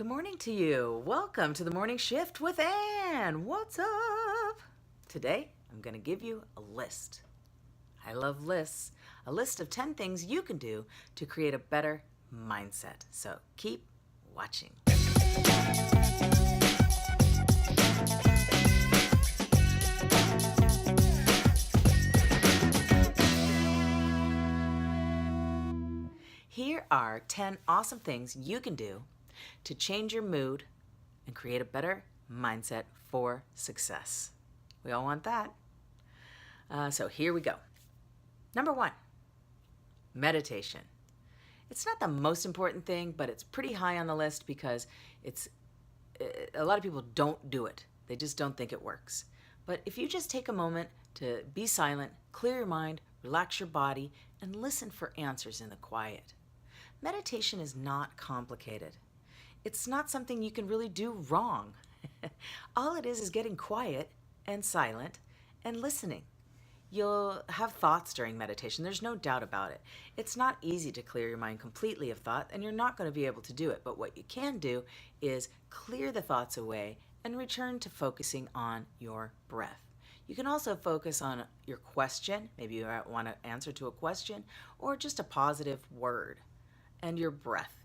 Good morning to you. Welcome to the Morning Shift with Ann. What's up? Today, I'm going to give you a list. I love lists. A list of 10 things you can do to create a better mindset. So keep watching. Here are 10 awesome things you can do to change your mood and create a better mindset for success. We all want that. So here we go. Number 1, meditation. It's not the most important thing, but it's pretty high on the list because a lot of people don't do it. They just don't think it works. But if you just take a moment to be silent, clear your mind, relax your body, and listen for answers in the quiet. Meditation is not complicated. It's not something you can really do wrong. All it is getting quiet and silent and listening. You'll have thoughts during meditation. There's no doubt about it. It's not easy to clear your mind completely of thought, and you're not going to be able to do it. But what you can do is clear the thoughts away and return to focusing on your breath. You can also focus on your question. Maybe you want to answer to a question or just a positive word, and your breath.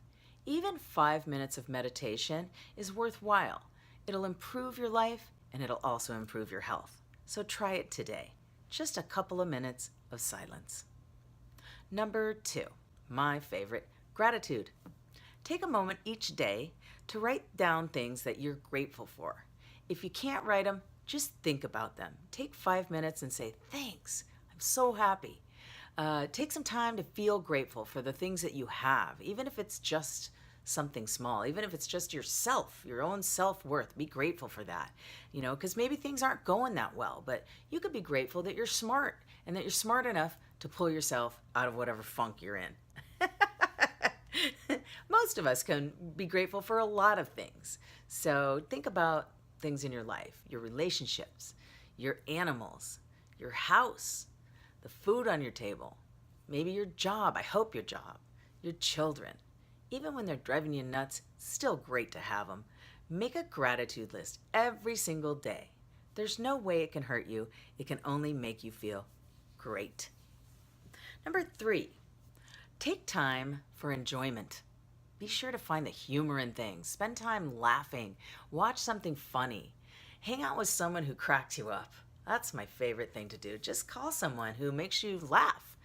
Even 5 minutes of meditation is worthwhile. It'll improve your life and it'll also improve your health. So try it today. Just a couple of minutes of silence. Number 2, my favorite, gratitude. Take a moment each day to write down things that you're grateful for. If you can't write them, just think about them. Take 5 minutes and say, thanks, I'm so happy. Take some time to feel grateful for the things that you have, even if it's just something small, even if it's just yourself, your own self-worth. Be grateful for that, because maybe things aren't going that well, but you could be grateful that you're smart and that you're smart enough to pull yourself out of whatever funk you're in. Most of us can be grateful for a lot of things. So think about things in your life, your relationships, your animals, your house, the food on your table, maybe your job, I hope your job, your children. Even when they're driving you nuts, still great to have them. Make a gratitude list every single day. There's no way it can hurt you. It can only make you feel great. Number 3, take time for enjoyment. Be sure to find the humor in things. Spend time laughing. Watch something funny. Hang out with someone who cracks you up. That's my favorite thing to do. Just call someone who makes you laugh.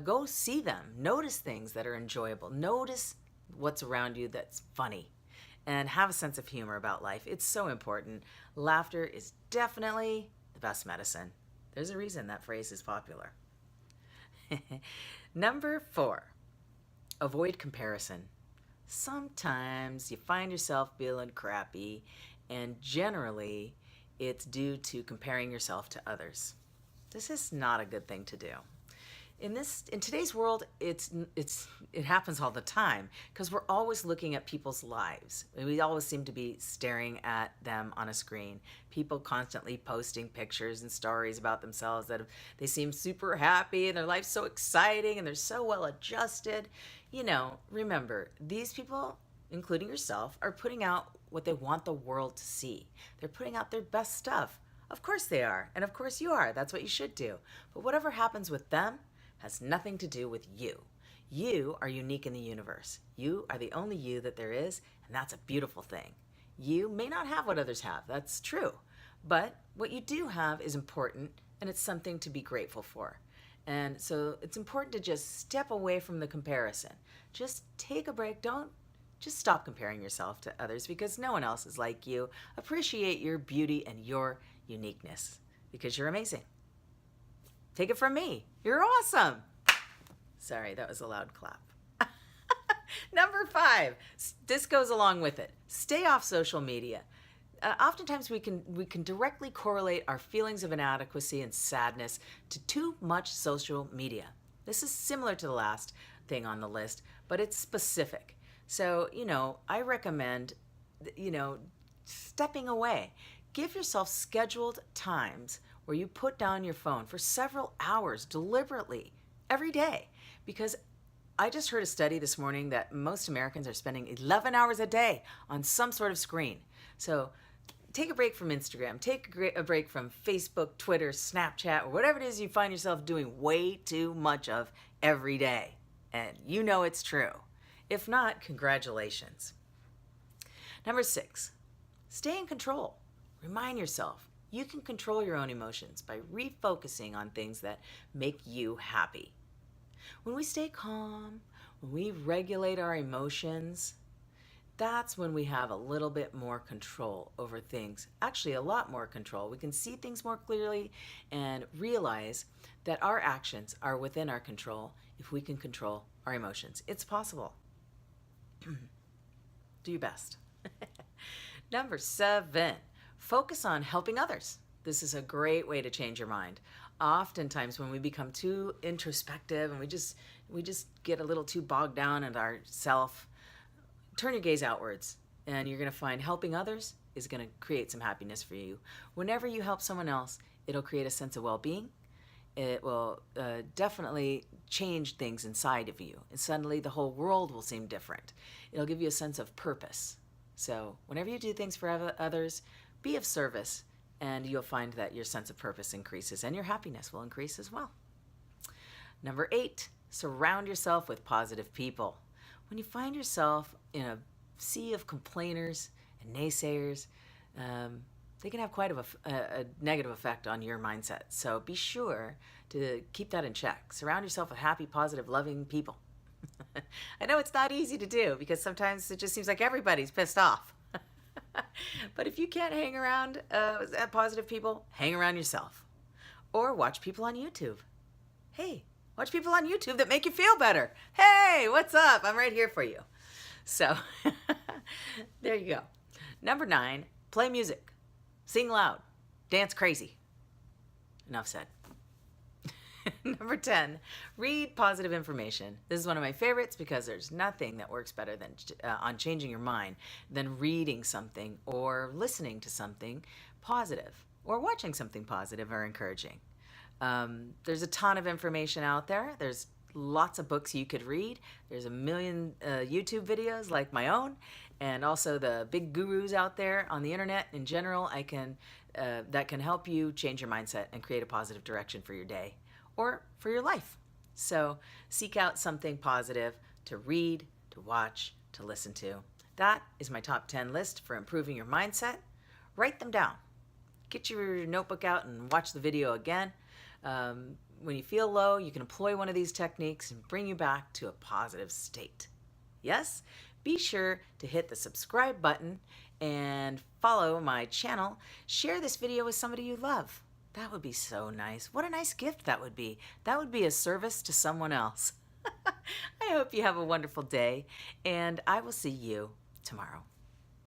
Go see them. Notice things that are enjoyable. Notice what's around you that's funny. And have a sense of humor about life. It's so important. Laughter is definitely the best medicine. There's a reason that phrase is popular. Number 4, avoid comparison. Sometimes you find yourself feeling crappy, and generally it's due to comparing yourself to others. This is not a good thing to do. In today's world, it happens all the time because we're always looking at people's lives. We always seem to be staring at them on a screen. People constantly posting pictures and stories about themselves that they seem super happy and their life's so exciting and they're so well adjusted. Remember, these people, including yourself, are putting out what they want the world to see. They're putting out their best stuff. Of course they are, and of course you are. That's what you should do. But whatever happens with them has nothing to do with you. You are unique in the universe. You are the only you that there is, and that's a beautiful thing. You may not have what others have. That's true. But what you do have is important, and it's something to be grateful for. And so it's important to just step away from the comparison. Just take a break. Just stop comparing yourself to others because no one else is like you. Appreciate your beauty and your uniqueness because you're amazing. Take it from me. You're awesome. Sorry, that was a loud clap. Number 5, this goes along with it. Stay off social media. Oftentimes we can directly correlate our feelings of inadequacy and sadness to too much social media. This is similar to the last thing on the list, but it's specific. So, I recommend, stepping away. Give yourself scheduled times where you put down your phone for several hours deliberately every day because I just heard a study this morning that most Americans are spending 11 hours a day on some sort of screen. So take a break from Instagram, take a break from Facebook, Twitter, Snapchat, or whatever it is you find yourself doing way too much of every day. And you know it's true. If not, congratulations. Number 6, stay in control. Remind yourself you can control your own emotions by refocusing on things that make you happy. When we stay calm, when we regulate our emotions, that's when we have a little bit more control over things. Actually, a lot more control. We can see things more clearly and realize that our actions are within our control if we can control our emotions. It's possible. Do your best. Number 7, focus on helping others. This is a great way to change your mind. Oftentimes when we become too introspective and we just get a little too bogged down in ourself, turn your gaze outwards, and you're going to find helping others is going to create some happiness for you. Whenever you help someone else, it'll create a sense of well-being. It will definitely change things inside of you, and suddenly the whole world will seem different. It'll give you a sense of purpose. So whenever you do things for others, be of service, and you'll find that your sense of purpose increases, and your happiness will increase as well. Number 8, surround yourself with positive people. When you find yourself in a sea of complainers and naysayers, they can have quite a negative effect on your mindset. So be sure to keep that in check. Surround yourself with happy, positive, loving people. I know it's not easy to do because sometimes it just seems like everybody's pissed off. But if you can't hang around positive people, hang around yourself. Or watch people on YouTube. Hey, watch people on YouTube that make you feel better. Hey, what's up? I'm right here for you. So, there you go. Number 9, play music. Sing loud. Dance crazy. Enough said. Number 10, read positive information. This is one of my favorites because there's nothing that works better than on changing your mind than reading something or listening to something positive or watching something positive or encouraging. There's a ton of information out there. There's lots of books you could read. There's a million YouTube videos like my own, and also the big gurus out there on the internet in general that can help you change your mindset and create a positive direction for your day or for your life. So seek out something positive to read, to watch, to listen to. That is my top 10 list for improving your mindset. Write them down. Get your notebook out and watch the video again. When you feel low, you can employ one of these techniques and bring you back to a positive state. Yes? Be sure to hit the subscribe button and follow my channel. Share this video with somebody you love. That would be so nice. What a nice gift that would be. That would be a service to someone else. I hope you have a wonderful day, and I will see you tomorrow.